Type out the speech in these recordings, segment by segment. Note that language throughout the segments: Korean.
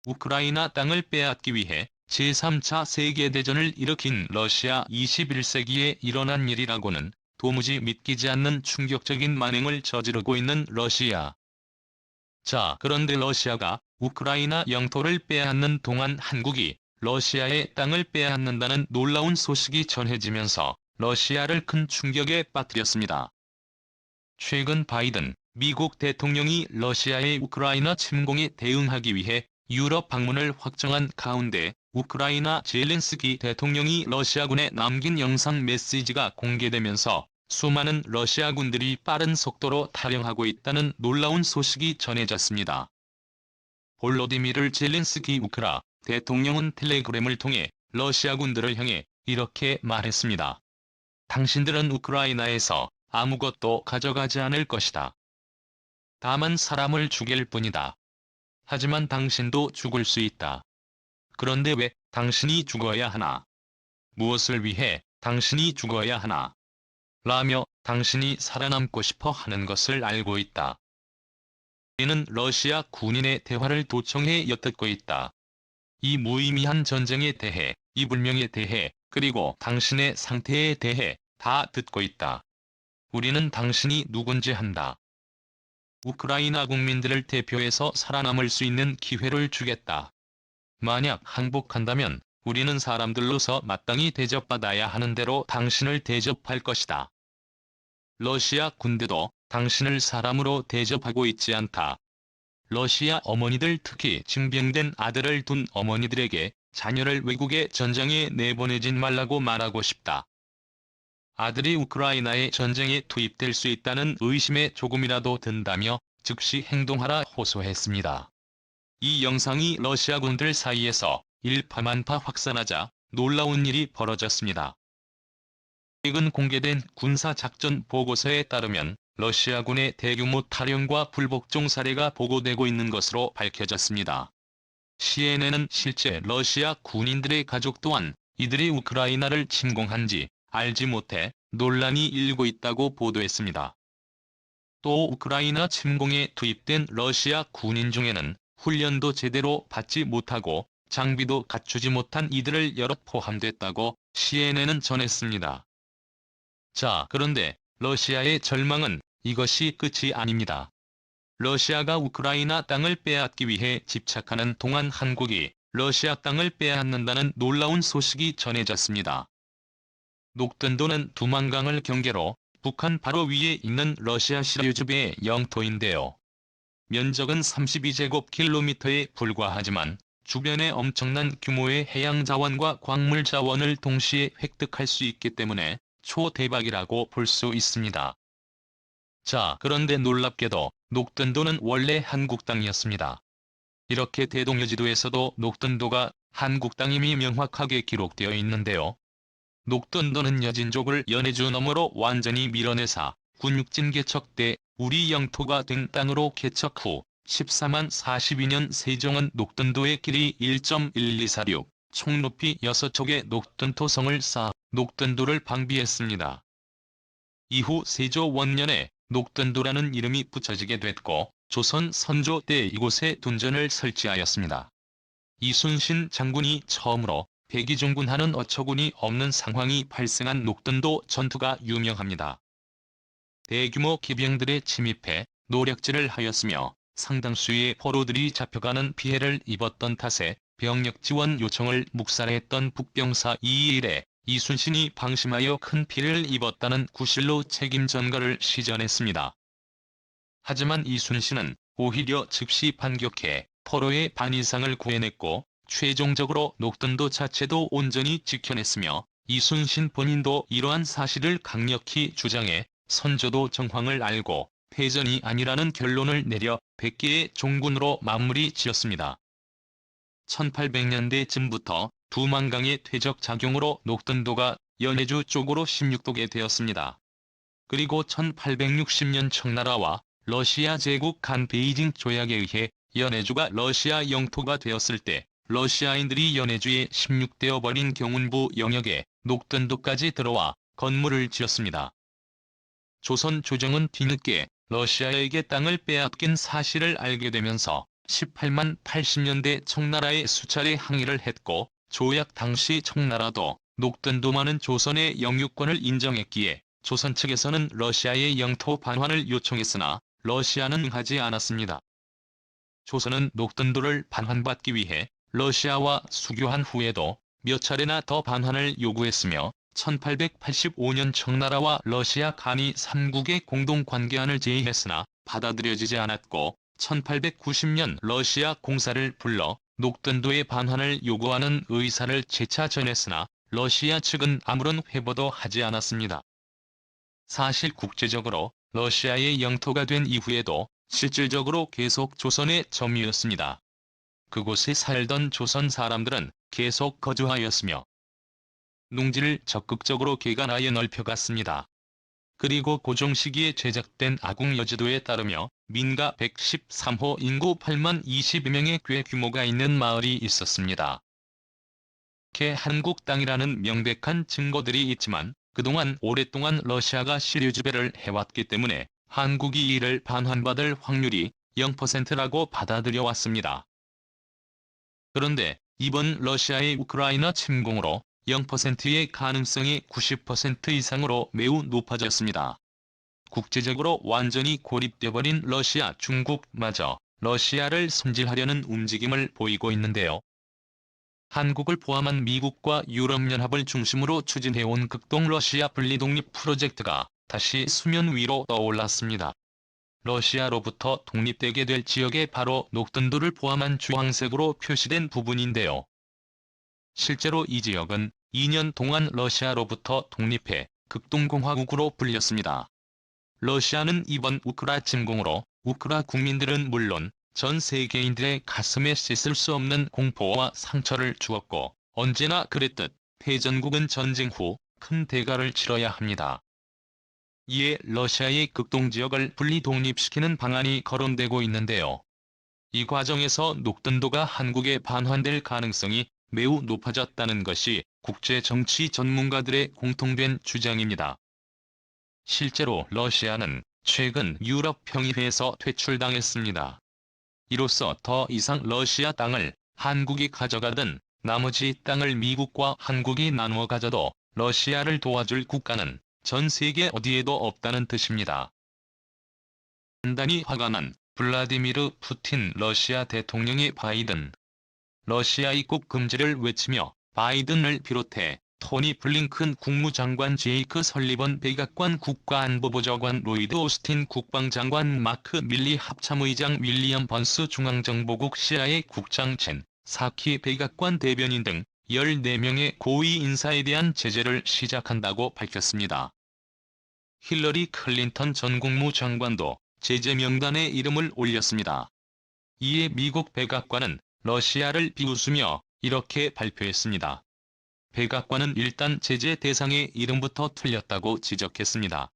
우크라이나 땅을 빼앗기 위해 제3차 세계대전을 일으킨 러시아 21세기에 일어난 일이라고는 도무지 믿기지 않는 충격적인 만행을 저지르고 있는 러시아. 자, 그런데 러시아가 우크라이나 영토를 빼앗는 동안 한국이 러시아의 땅을 빼앗는다는 놀라운 소식이 전해지면서 러시아를 큰 충격에 빠뜨렸습니다. 최근 바이든 미국 대통령이 러시아의 우크라이나 침공에 대응하기 위해 유럽 방문을 확정한 가운데 우크라이나 젤렌스키 대통령이 러시아군에 남긴 영상 메시지가 공개되면서 수많은 러시아군들이 빠른 속도로 탈영하고 있다는 놀라운 소식이 전해졌습니다. 볼로디미르 젤렌스키 우크라 대통령은 텔레그램을 통해 러시아군들을 향해 이렇게 말했습니다. 당신들은 우크라이나에서 아무것도 가져가지 않을 것이다. 다만 사람을 죽일 뿐이다. 하지만 당신도 죽을 수 있다. 그런데 왜 당신이 죽어야 하나? 무엇을 위해 당신이 죽어야 하나? 라며 당신이 살아남고 싶어 하는 것을 알고 있다. 이는 러시아 군인의 대화를 도청해 엿듣고 있다. 이 무의미한 전쟁에 대해, 이 불명에 대해, 그리고 당신의 상태에 대해 다 듣고 있다. 우리는 당신이 누군지 한다. 우크라이나 국민들을 대표해서 살아남을 수 있는 기회를 주겠다. 만약 항복한다면 우리는 사람들로서 마땅히 대접받아야 하는 대로 당신을 대접할 것이다. 러시아 군대도 당신을 사람으로 대접하고 있지 않다. 러시아 어머니들, 특히 징병된 아들을 둔 어머니들에게 자녀를 외국의 전장에 내보내진 말라고 말하고 싶다. 아들이 우크라이나의 전쟁에 투입될 수 있다는 의심에 조금이라도 든다며 즉시 행동하라 호소했습니다. 이 영상이 러시아군들 사이에서 일파만파 확산하자 놀라운 일이 벌어졌습니다. 최근 공개된 군사작전 보고서에 따르면 러시아군의 대규모 탈영과 불복종 사례가 보고되고 있는 것으로 밝혀졌습니다. CNN은 실제 러시아 군인들의 가족 또한 이들이 우크라이나를 침공한지 알지 못해 논란이 일고 있다고 보도했습니다. 또 우크라이나 침공에 투입된 러시아 군인 중에는 훈련도 제대로 받지 못하고 장비도 갖추지 못한 이들을 여럿 포함됐다고 CNN은 전했습니다. 자, 그런데 러시아의 절망은 이것이 끝이 아닙니다. 러시아가 우크라이나 땅을 빼앗기 위해 집착하는 동안 한국이 러시아 땅을 빼앗는다는 놀라운 소식이 전해졌습니다. 녹든도는 두만강을 경계로 북한 바로 위에 있는 러시아 시리우즈배의 영토인데요. 면적은 32제곱킬로미터에 불과하지만 주변에 엄청난 규모의 해양 자원과 광물 자원을 동시에 획득할 수 있기 때문에 초대박이라고 볼 수 있습니다. 자, 그런데 놀랍게도 녹든도는 원래 한국 땅이었습니다. 이렇게 대동여지도에서도 녹든도가 한국 땅임이 명확하게 기록되어 있는데요. 녹든도는 여진족을 연해주 너머로 완전히 밀어내사 군육진 개척 때 우리 영토가 된 땅으로 개척 후 14만 42년 세종은 녹든도의 길이 1.1246, 총 높이 6척의 녹든토성을 쌓아 녹든도를 방비했습니다. 이후 세조 원년에 녹든도라는 이름이 붙여지게 됐고 조선 선조 때 이곳에 둔전을 설치하였습니다. 이순신 장군이 처음으로 백의종군하는 어처구니 없는 상황이 발생한 녹든도 전투가 유명합니다. 대규모 기병들에 침입해 노략질을 하였으며 상당수의 포로들이 잡혀가는 피해를 입었던 탓에 병력 지원 요청을 묵살했던 북병사 이일에 이순신이 방심하여 큰 피해를 입었다는 구실로 책임 전가를 시전했습니다. 하지만 이순신은 오히려 즉시 반격해 포로의 반 이상을 구해냈고 최종적으로 녹든도 자체도 온전히 지켜냈으며 이순신 본인도 이러한 사실을 강력히 주장해 선조도 정황을 알고 패전이 아니라는 결론을 내려 100개의 종군으로 마무리 지었습니다. 1800년대쯤부터 두만강의 퇴적 작용으로 녹든도가 연해주 쪽으로 16도게 되었습니다. 그리고 1860년 청나라와 러시아 제국 간 베이징 조약에 의해 연해주가 러시아 영토가 되었을 때 러시아인들이 연해주에 16되어 버린 경운부 영역에 녹든도까지 들어와 건물을 지었습니다. 조선 조정은 뒤늦게 러시아에게 땅을 빼앗긴 사실을 알게 되면서 18만 80년대 청나라에 수차례 항의를 했고 조약 당시 청나라도 녹든도만은 조선의 영유권을 인정했기에 조선 측에서는 러시아의 영토 반환을 요청했으나 러시아는 응하지 않았습니다. 조선은 녹든도를 반환받기 위해 러시아와 수교한 후에도 몇 차례나 더 반환을 요구했으며 1885년 청나라와 러시아 간이 삼국의 공동관계안을 제의했으나 받아들여지지 않았고 1890년 러시아 공사를 불러 녹든도의 반환을 요구하는 의사를 재차 전했으나 러시아 측은 아무런 회보도 하지 않았습니다. 사실 국제적으로 러시아의 영토가 된 이후에도 실질적으로 계속 조선의 점유였습니다. 그곳에 살던 조선 사람들은 계속 거주하였으며 농지를 적극적으로 개간하여 넓혀갔습니다. 그리고 고종 시기에 제작된 아궁여지도에 따르며 민가 113호 인구 8만 22명의 꽤 규모가 있는 마을이 있었습니다. 이렇게 한국 땅이라는 명백한 증거들이 있지만 그동안 오랫동안 러시아가 시류지배를 해왔기 때문에 한국이 이를 반환받을 확률이 0%라고 받아들여 왔습니다. 그런데 이번 러시아의 우크라이나 침공으로 0%의 가능성이 90% 이상으로 매우 높아졌습니다. 국제적으로 완전히 고립돼버린 러시아, 중국마저 러시아를 손질하려는 움직임을 보이고 있는데요. 한국을 포함한 미국과 유럽연합을 중심으로 추진해온 극동 러시아 분리독립 프로젝트가 다시 수면 위로 떠올랐습니다. 러시아로부터 독립되게 될 지역에 바로 녹든도를 포함한 주황색으로 표시된 부분인데요. 실제로 이 지역은 2년 동안 러시아로부터 독립해 극동공화국으로 불렸습니다. 러시아는 이번 우크라 침공으로 우크라 국민들은 물론 전 세계인들의 가슴에 씻을 수 없는 공포와 상처를 주었고 언제나 그랬듯 패전국은 전쟁 후 큰 대가를 치러야 합니다. 이에 러시아의 극동지역을 분리 독립시키는 방안이 거론되고 있는데요. 이 과정에서 녹든도가 한국에 반환될 가능성이 매우 높아졌다는 것이 국제 정치 전문가들의 공통된 주장입니다. 실제로 러시아는 최근 유럽평의회에서 퇴출당했습니다. 이로써 더 이상 러시아 땅을 한국이 가져가든 나머지 땅을 미국과 한국이 나누어 가져도 러시아를 도와줄 국가는 전 세계 어디에도 없다는 뜻입니다. 단단히 화가 난 블라디미르 푸틴 러시아 대통령이 바이든 러시아 입국 금지를 외치며 바이든을 비롯해 토니 블링컨 국무장관 제이크 설리번 백악관 국가안보보좌관 로이드 오스틴 국방장관 마크 밀리 합참의장 윌리엄 번스 중앙정보국 CIA 국장 젠 사키 백악관 대변인 등 14명의 고위 인사에 대한 제재를 시작한다고 밝혔습니다. 힐러리 클린턴 전 국무장관도 제재 명단에 이름을 올렸습니다. 이에 미국 백악관은 러시아를 비웃으며 이렇게 발표했습니다. 백악관은 일단 제재 대상의 이름부터 틀렸다고 지적했습니다.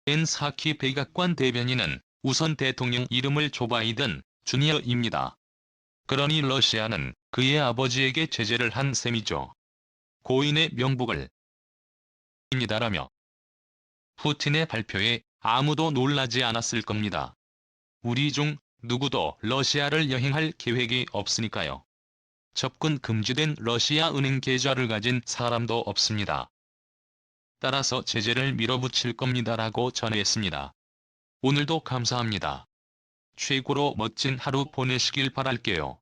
젠 사키 백악관 대변인은 우선 대통령 이름을 조 바이든 주니어입니다. 그러니 러시아는 그의 아버지에게 제재를 한 셈이죠. 고인의 명복을 입니다라며 푸틴의 발표에 아무도 놀라지 않았을 겁니다. 우리 중 누구도 러시아를 여행할 계획이 없으니까요. 접근 금지된 러시아 은행 계좌를 가진 사람도 없습니다. 따라서 제재를 밀어붙일 겁니다라고 전했습니다. 오늘도 감사합니다. 최고로 멋진 하루 보내시길 바랄게요.